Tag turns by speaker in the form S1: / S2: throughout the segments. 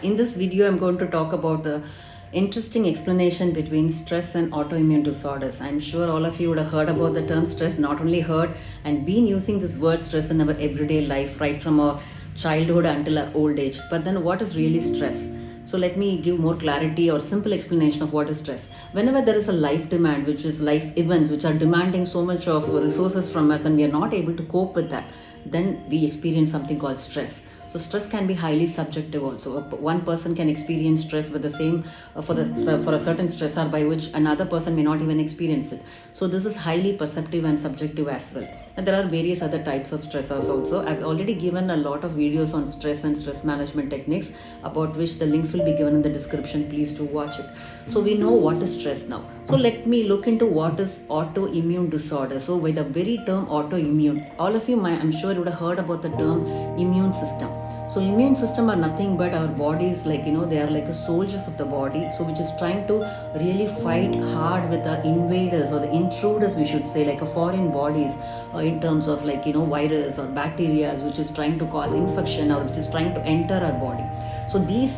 S1: In this video, I'm going to talk about the interesting explanation between stress and autoimmune disorders. I'm sure all of you would have heard about the term stress, not only heard and been using this word stress in our everyday life right from our childhood until our old age. But then what is really stress? So let me give more clarity or simple explanation of what is stress. Whenever there is a life demand, which is life events which are demanding so much of resources from us and we are not able to cope with that, then we experience something called stress. So stress can be highly subjective also. One person can experience stress with the same for a certain stressor by which another person may not even experience it. So this is highly perceptive and subjective as well. And there are various other types of stressors also. I've already given a lot of videos on stress and stress management techniques, about which the links will be given in the description. Please do watch it. So we know what is stress now. So let me look into what is autoimmune disorder. So by the very term autoimmune, all of you I'm sure you would have heard about the term immune system. So immune system are nothing but our bodies, they are like a soldiers of the body, so which is trying to really fight hard with the invaders or the intruders, we should say, like a foreign bodies, in terms of virus or bacteria which is trying to cause infection or which is trying to enter our body. So these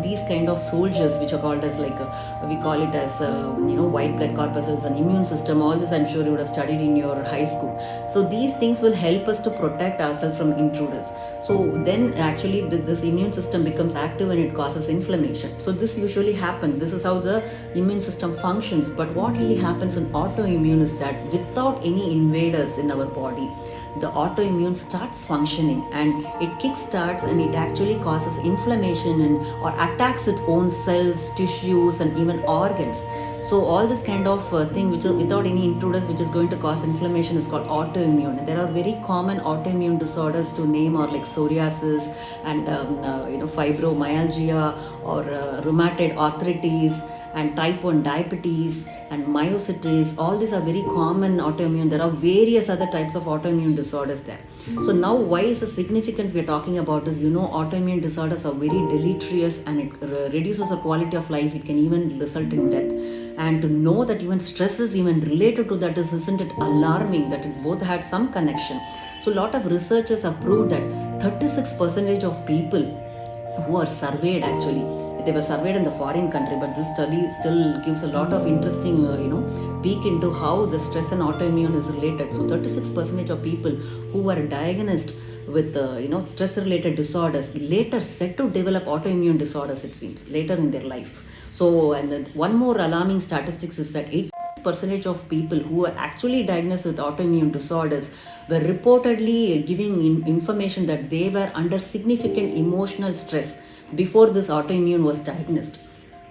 S1: these kind of soldiers which are called as we call it as white blood corpuscles and immune system. All this I'm sure you would have studied in your high school. So these things will help us to protect ourselves from intruders. So then actually this immune system becomes active and it causes inflammation. So this usually happens. This is how the immune system functions. But what really happens in autoimmune is that without any invaders in our body, the autoimmune starts functioning and it kickstarts and it actually causes inflammation and or attacks its own cells, tissues and even organs. So all this kind of thing which is without any intruders which is going to cause inflammation is called autoimmune. And there are very common autoimmune disorders to name are like psoriasis and fibromyalgia or rheumatoid arthritis and type 1 diabetes and myositis. All these are very common autoimmune. There are various other types of autoimmune disorders there. So now why is the significance we are talking about is, autoimmune disorders are very deleterious and it reduces the quality of life. It can even result in death. And to know that even stress is even related to that isn't it alarming that it both had some connection. So a lot of researchers have proved that 36% of people who are surveyed, actually they were surveyed in the foreign country, but this study still gives a lot of interesting peek into how the stress and autoimmune is related. So 36% of people who were diagnosed with stress related disorders later said to develop autoimmune disorders, it seems, later in their life. So and then one more alarming statistics is that 8% of people who were actually diagnosed with autoimmune disorders were reportedly giving information that they were under significant emotional stress before this autoimmune was diagnosed.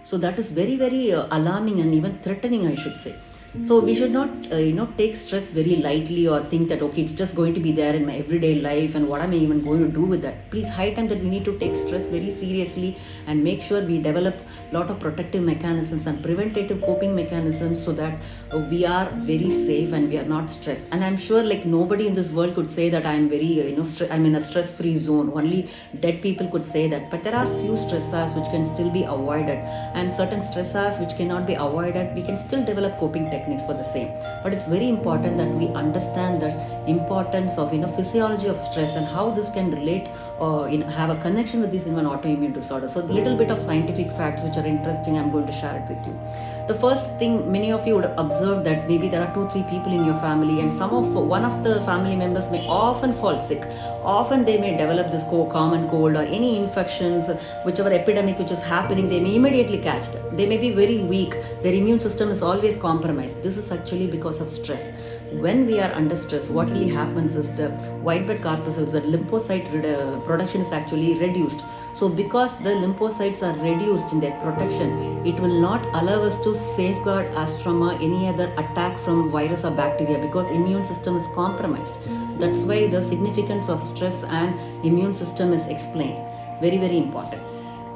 S1: So that is very, very alarming and even threatening, I should say. So we should not take stress very lightly or think that okay, it's just going to be there in my everyday life and what am I even going to do with that. Please, high time that we need to take stress very seriously and make sure we develop a lot of protective mechanisms and preventative coping mechanisms so that we are very safe and we are not stressed. And I'm sure nobody in this world could say that I'm very I'm in a stress free zone. Only dead people could say that. But there are few stressors which can still be avoided, and certain stressors which cannot be avoided, we can still develop coping techniques for the same. But it's very important that we understand the importance of physiology of stress and how this can relate or have a connection with this in an autoimmune disorder. So a little bit of scientific facts which are interesting, I'm going to share it with you. The first thing, many of you would observe that maybe there are 2-3 people in your family and one of the family members may often fall sick. Often they may develop this common cold or any infections, whichever epidemic which is happening, they may immediately catch them. They may be very weak. Their immune system is always compromised. This is actually because of stress. When we are under stress, what really happens is the white blood corpuscles, the lymphocyte production is actually reduced. So because the lymphocytes are reduced in their protection, it will not allow us to safeguard us from any other attack from virus or bacteria because immune system is compromised. That's why the significance of stress and immune system is explained. Very, very important.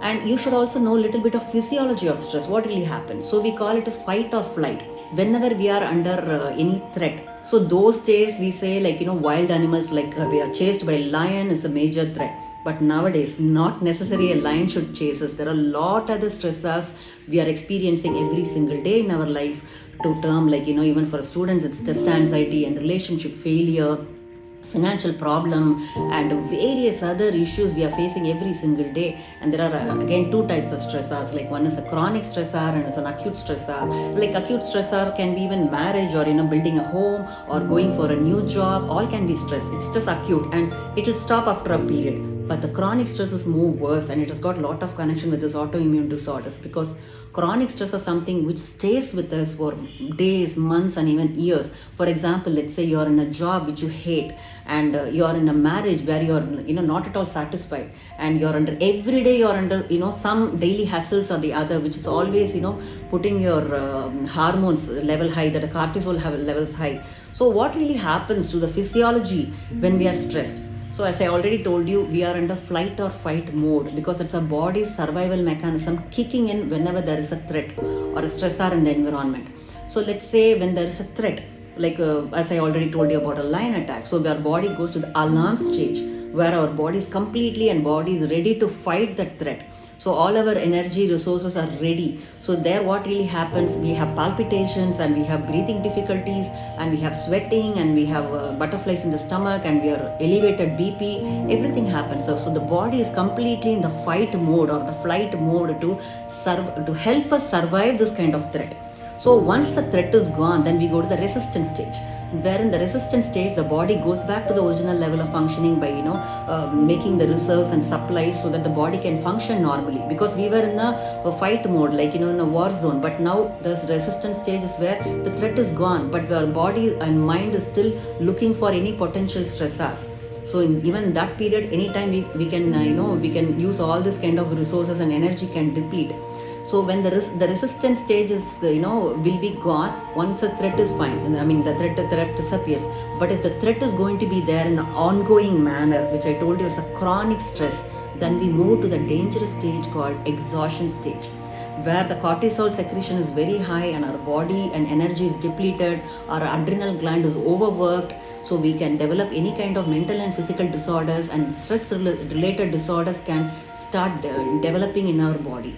S1: And you should also know a little bit of physiology of stress, what really happens. So we call it as fight or flight. Whenever we are under any threat. So those days we say wild animals we are chased by a lion is a major threat. But nowadays, not necessarily a lion should chase us. There are a lot other stressors we are experiencing every single day in our life. To term even for students, it's test anxiety and relationship failure financial problem and various other issues we are facing every single day. And there are again two types of stressors, like one is a chronic stressor and is an acute stressor. Like acute stressor can be even marriage, or building a home or going for a new job, all can be stress. It's just acute and it will stop after a period. But the chronic stress is more worse, and it has got a lot of connection with this autoimmune disorders, because chronic stress is something which stays with us for days, months, and even years. For example, let's say you're in a job which you hate, and you're in a marriage where you're not at all satisfied, and you're under every day you're under some daily hassles or the other, which is always putting your hormones level high, that the cortisol levels high. So what really happens to the physiology when we are stressed? So as I already told you, we are under flight or fight mode, because it's a body's survival mechanism kicking in whenever there is a threat or a stressor in the environment. So let's say when there is a threat, like as I already told you about a lion attack, so our body goes to the alarm stage, where our body is completely and body is ready to fight that threat. So all our energy resources are ready. So there what really happens, we have palpitations and we have breathing difficulties and we have sweating and we have butterflies in the stomach and we are elevated BP, everything happens. So the body is completely in the fight mode or the flight mode to help us survive this kind of threat. So once the threat is gone, then we go to the resistance stage, where in the resistance stage the body goes back to the original level of functioning by making the reserves and supplies so that the body can function normally, because we were in a fight mode, like in a war zone. But now this resistance stage is where the threat is gone, but our body and mind is still looking for any potential stressors. So even that period, anytime we can we can use all this kind of resources and energy can deplete. So when the resistance stage is will be gone once the threat is fine. I mean the threat disappears. But if the threat is going to be there in an ongoing manner, which I told you is a chronic stress, then we move to the dangerous stage called exhaustion stage, where the cortisol secretion is very high and our body and energy is depleted, our adrenal gland is overworked, so we can develop any kind of mental and physical disorders, and stress related disorders can start developing in our body.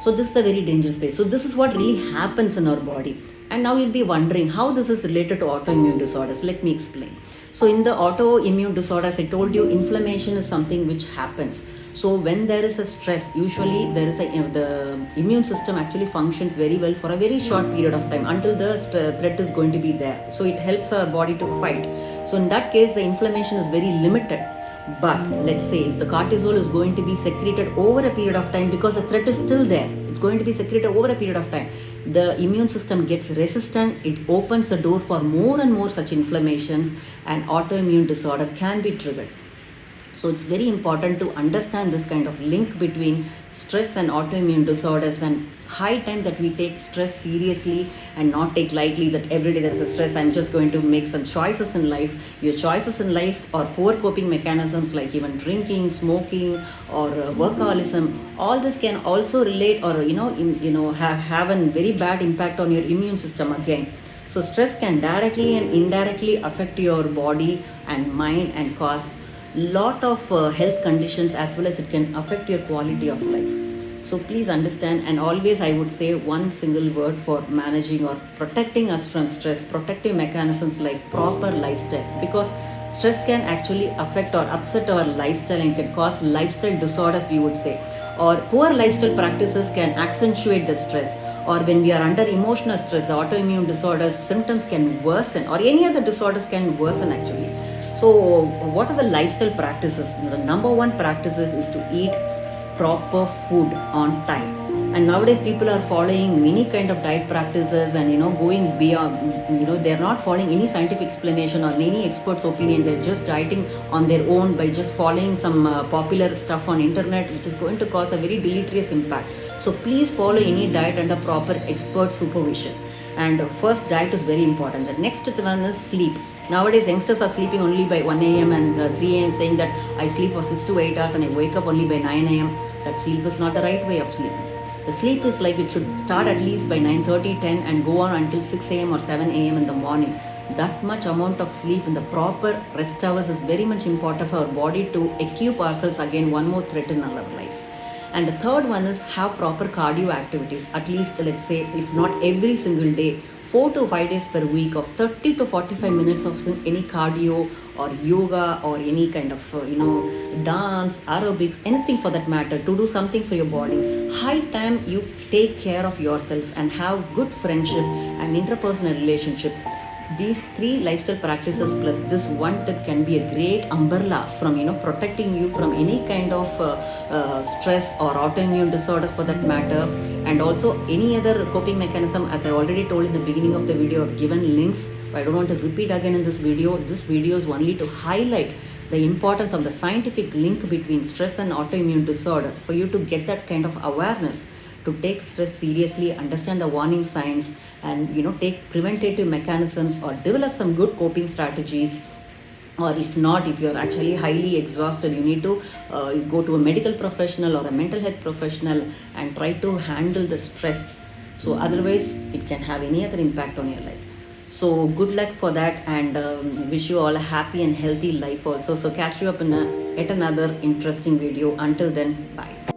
S1: So this is a very dangerous space. So this is what really happens in our body. And now you'll be wondering how this is related to autoimmune disorders. Let me explain. So in the autoimmune disorders, I told you inflammation is something which happens. So when there is a stress, usually there is the immune system actually functions very well for a very short period of time until the threat is going to be there. So it helps our body to fight. So in that case, the inflammation is very limited. But let's say if the cortisol is going to be secreted over a period of time, because the threat is still there, it's going to be secreted over a period of time, the immune system gets resistant, it opens the door for more and more such inflammations, and autoimmune disorder can be triggered. So it's very important to understand this kind of link between stress and autoimmune disorders, and high time that we take stress seriously and not take lightly that every day there is a stress, I'm just going to make some choices in life. Your choices in life or poor coping mechanisms like even drinking, smoking, or workaholism, all this can also relate or have a very bad impact on your immune system again. So stress can directly and indirectly affect your body and mind and cause lot of health conditions, as well as it can affect your quality of life. So please understand, and always I would say one single word for managing or protecting us from stress, protective mechanisms like proper lifestyle, because stress can actually affect or upset our lifestyle and can cause lifestyle disorders, we would say, or poor lifestyle practices can accentuate the stress, or when we are under emotional stress, the autoimmune disorders symptoms can worsen, or any other disorders can worsen actually. So what are the lifestyle practices? The number one practices is to eat proper food on time. And nowadays people are following many kind of diet practices and going beyond, they're not following any scientific explanation or any expert's opinion. They're just dieting on their own by just following some popular stuff on internet, which is going to cause a very deleterious impact. So please follow any diet under proper expert supervision. And first, diet is very important. The next one is sleep. Nowadays, youngsters are sleeping only by 1 a.m. and 3 a.m. saying that I sleep for 6 to 8 hours and I wake up only by 9 a.m. That sleep is not the right way of sleeping. The sleep is like it should start at least by 9:30, 10 and go on until 6 a.m. or 7 a.m. in the morning. That much amount of sleep in the proper rest hours is very much important for our body to equip ourselves again one more threat in our life. And the third one is have proper cardio activities, at least let's say if not every single day, 4 to 5 days per week of 30 to 45 minutes of any cardio or yoga or any kind of dance, aerobics, anything for that matter, to do something for your body. High time you take care of yourself and have good friendship and interpersonal relationship. These 3 lifestyle practices plus this one tip can be a great umbrella from protecting you from any kind of stress or autoimmune disorders for that matter, and also any other coping mechanism. As I already told in the beginning of the video, I've given links. I don't want to repeat again in this video. This video is only to highlight the importance of the scientific link between stress and autoimmune disorder, for you to get that kind of awareness, to take stress seriously, understand the warning signs, and take preventative mechanisms or develop some good coping strategies. Or if not, if you're actually highly exhausted, you need to go to a medical professional or a mental health professional and try to handle the stress. So otherwise it can have any other impact on your life. So good luck for that, and wish you all a happy and healthy life also. So catch you up in yet another interesting video. Until then, bye.